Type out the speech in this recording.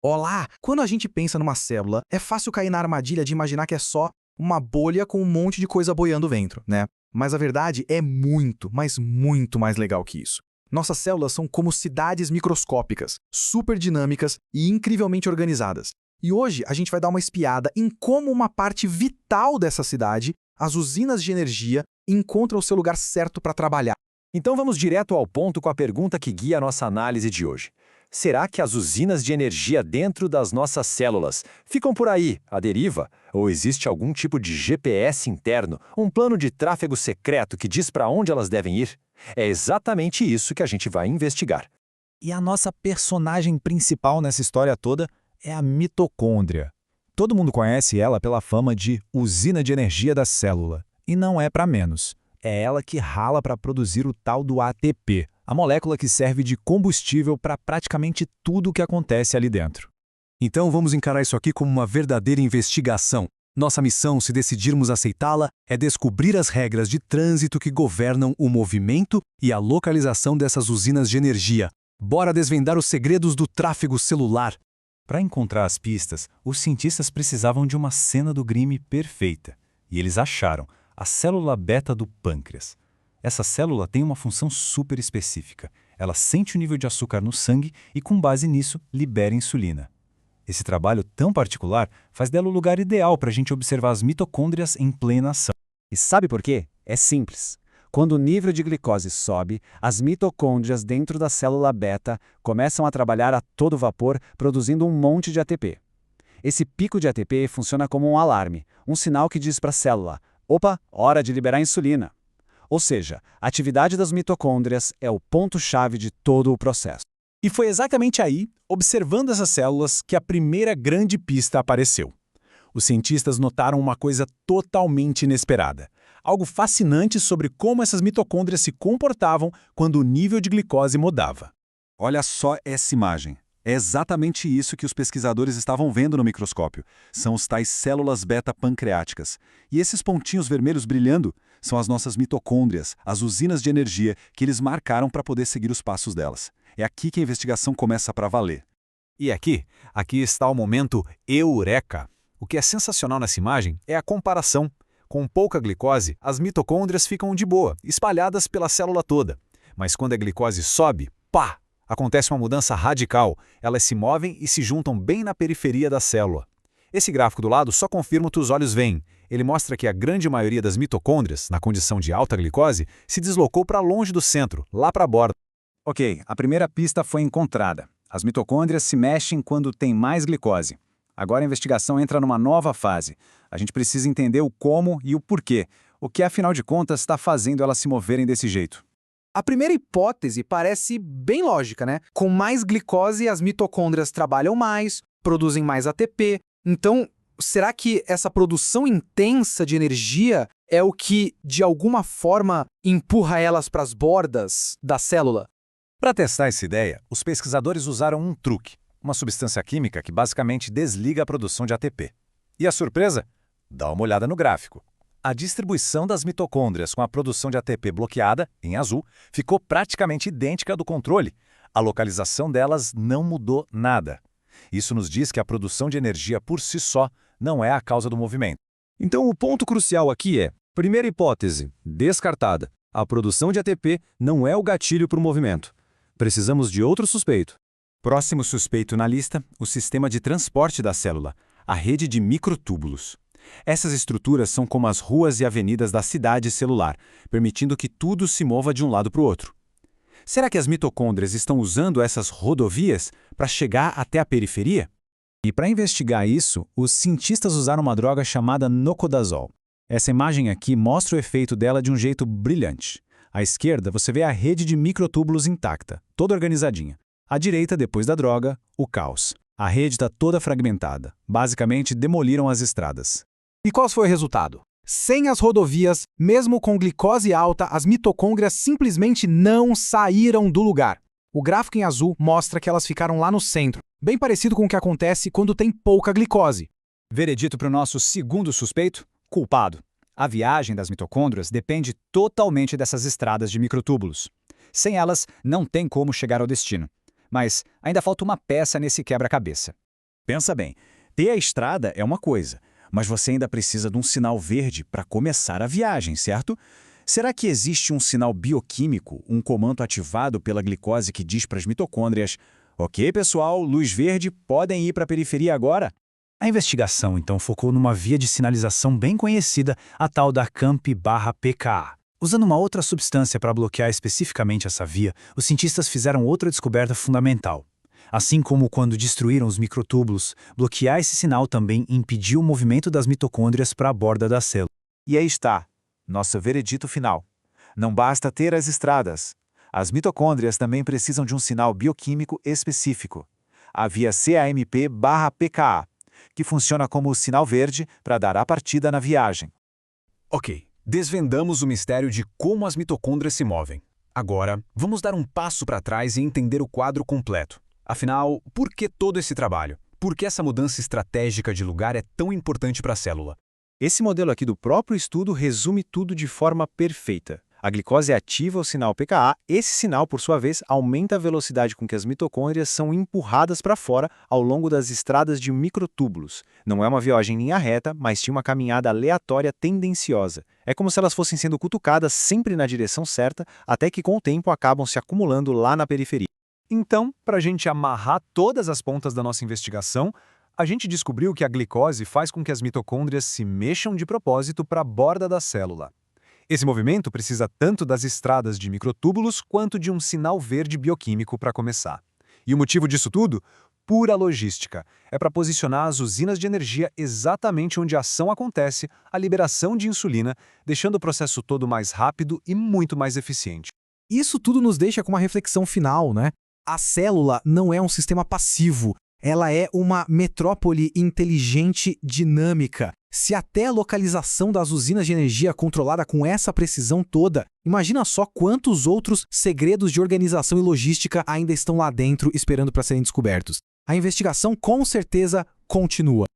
Olá! Quando a gente pensa numa célula, é fácil cair na armadilha de imaginar que é só uma bolha com um monte de coisa boiando dentro, né? Mas a verdade é muito, mas muito mais legal que isso. Nossas células são como cidades microscópicas, super dinâmicas e incrivelmente organizadas. E hoje a gente vai dar uma espiada em como uma parte vital dessa cidade, as usinas de energia, encontra o seu lugar certo para trabalhar. Então vamos direto ao ponto com a pergunta que guia a nossa análise de hoje. Será que as usinas de energia dentro das nossas células ficam por aí, à deriva? Ou existe algum tipo de GPS interno, um plano de tráfego secreto que diz para onde elas devem ir? É exatamente isso que a gente vai investigar. E a nossa personagem principal nessa história toda é a mitocôndria. Todo mundo conhece ela pela fama de usina de energia da célula. E não é para menos. É ela que rala para produzir o tal do ATP, a molécula que serve de combustível para praticamente tudo o que acontece ali dentro. Então vamos encarar isso aqui como uma verdadeira investigação. Nossa missão, se decidirmos aceitá-la, é descobrir as regras de trânsito que governam o movimento e a localização dessas usinas de energia. Bora desvendar os segredos do tráfego celular. Para encontrar as pistas, os cientistas precisavam de uma cena do crime perfeita. E eles acharam a célula beta do pâncreas. Essa célula tem uma função super específica. Ela sente o nível de açúcar no sangue e, com base nisso, libera insulina. Esse trabalho tão particular faz dela o lugar ideal para a gente observar as mitocôndrias em plena ação. E sabe por quê? É simples. Quando o nível de glicose sobe, as mitocôndrias dentro da célula beta começam a trabalhar a todo vapor, produzindo um monte de ATP. Esse pico de ATP funciona como um alarme, um sinal que diz para a célula: opa, hora de liberar insulina. Ou seja, a atividade das mitocôndrias é o ponto-chave de todo o processo. E foi exatamente aí, observando essas células, que a primeira grande pista apareceu. Os cientistas notaram uma coisa totalmente inesperada. Algo fascinante sobre como essas mitocôndrias se comportavam quando o nível de glicose mudava. Olha só essa imagem. É exatamente isso que os pesquisadores estavam vendo no microscópio. São os tais células beta-pancreáticas. E esses pontinhos vermelhos brilhando são as nossas mitocôndrias, as usinas de energia que eles marcaram para poder seguir os passos delas. É aqui que a investigação começa para valer. E aqui está o momento eureka. O que é sensacional nessa imagem é a comparação. Com pouca glicose, as mitocôndrias ficam de boa, espalhadas pela célula toda. Mas quando a glicose sobe, pá! Acontece uma mudança radical. Elas se movem e se juntam bem na periferia da célula. Esse gráfico do lado só confirma o que os olhos veem. Ele mostra que a grande maioria das mitocôndrias, na condição de alta glicose, se deslocou para longe do centro, lá para a borda. Ok, a primeira pista foi encontrada. As mitocôndrias se mexem quando tem mais glicose. Agora a investigação entra numa nova fase. A gente precisa entender o como e o porquê. O que, afinal de contas, está fazendo elas se moverem desse jeito. A primeira hipótese parece bem lógica, né? Com mais glicose, as mitocôndrias trabalham mais, produzem mais ATP. Então, será que essa produção intensa de energia é o que, de alguma forma, empurra elas para as bordas da célula? Para testar essa ideia, os pesquisadores usaram um truque, uma substância química que basicamente desliga a produção de ATP. E a surpresa? Dá uma olhada no gráfico. A distribuição das mitocôndrias com a produção de ATP bloqueada, em azul, ficou praticamente idêntica à do controle. A localização delas não mudou nada. Isso nos diz que a produção de energia por si só não é a causa do movimento. Então o ponto crucial aqui é, primeira hipótese, descartada. A produção de ATP não é o gatilho para o movimento. Precisamos de outro suspeito. Próximo suspeito na lista, o sistema de transporte da célula, a rede de microtúbulos. Essas estruturas são como as ruas e avenidas da cidade celular, permitindo que tudo se mova de um lado para o outro. Será que as mitocôndrias estão usando essas rodovias para chegar até a periferia? E para investigar isso, os cientistas usaram uma droga chamada nocodazol. Essa imagem aqui mostra o efeito dela de um jeito brilhante. À esquerda, você vê a rede de microtúbulos intacta, toda organizadinha. À direita, depois da droga, o caos. A rede está toda fragmentada. Basicamente, demoliram as estradas. E qual foi o resultado? Sem as rodovias, mesmo com glicose alta, as mitocôndrias simplesmente não saíram do lugar. O gráfico em azul mostra que elas ficaram lá no centro, bem parecido com o que acontece quando tem pouca glicose. Veredito para o nosso segundo suspeito? Culpado. A viagem das mitocôndrias depende totalmente dessas estradas de microtúbulos. Sem elas, não tem como chegar ao destino. Mas ainda falta uma peça nesse quebra-cabeça. Pensa bem, ter a estrada é uma coisa, mas você ainda precisa de um sinal verde para começar a viagem, certo? Será que existe um sinal bioquímico, um comando ativado pela glicose que diz para as mitocôndrias: ok, pessoal, luz verde, podem ir para a periferia agora? A investigação, então, focou numa via de sinalização bem conhecida, a tal da CAMP/PKA. Usando uma outra substância para bloquear especificamente essa via, os cientistas fizeram outra descoberta fundamental. Assim como quando destruíram os microtúbulos, bloquear esse sinal também impediu o movimento das mitocôndrias para a borda da célula. E aí está, nosso veredito final. Não basta ter as estradas. As mitocôndrias também precisam de um sinal bioquímico específico, a via CAMP/PKA, que funciona como o sinal verde para dar a partida na viagem. Ok, desvendamos o mistério de como as mitocôndrias se movem. Agora, vamos dar um passo para trás e entender o quadro completo. Afinal, por que todo esse trabalho? Por que essa mudança estratégica de lugar é tão importante para a célula? Esse modelo aqui do próprio estudo resume tudo de forma perfeita. A glicose ativa o sinal PKA, esse sinal, por sua vez, aumenta a velocidade com que as mitocôndrias são empurradas para fora ao longo das estradas de microtúbulos. Não é uma viagem em linha reta, mas tinha uma caminhada aleatória tendenciosa. É como se elas fossem sendo cutucadas sempre na direção certa, até que com o tempo acabam se acumulando lá na periferia. Então, para a gente amarrar todas as pontas da nossa investigação, a gente descobriu que a glicose faz com que as mitocôndrias se mexam de propósito para a borda da célula. Esse movimento precisa tanto das estradas de microtúbulos quanto de um sinal verde bioquímico para começar. E o motivo disso tudo? Pura logística. É para posicionar as usinas de energia exatamente onde a ação acontece, a liberação de insulina, deixando o processo todo mais rápido e muito mais eficiente. Isso tudo nos deixa com uma reflexão final, né? A célula não é um sistema passivo, ela é uma metrópole inteligente dinâmica. Se até a localização das usinas de energia é controlada com essa precisão toda, imagina só quantos outros segredos de organização e logística ainda estão lá dentro esperando para serem descobertos. A investigação com certeza continua.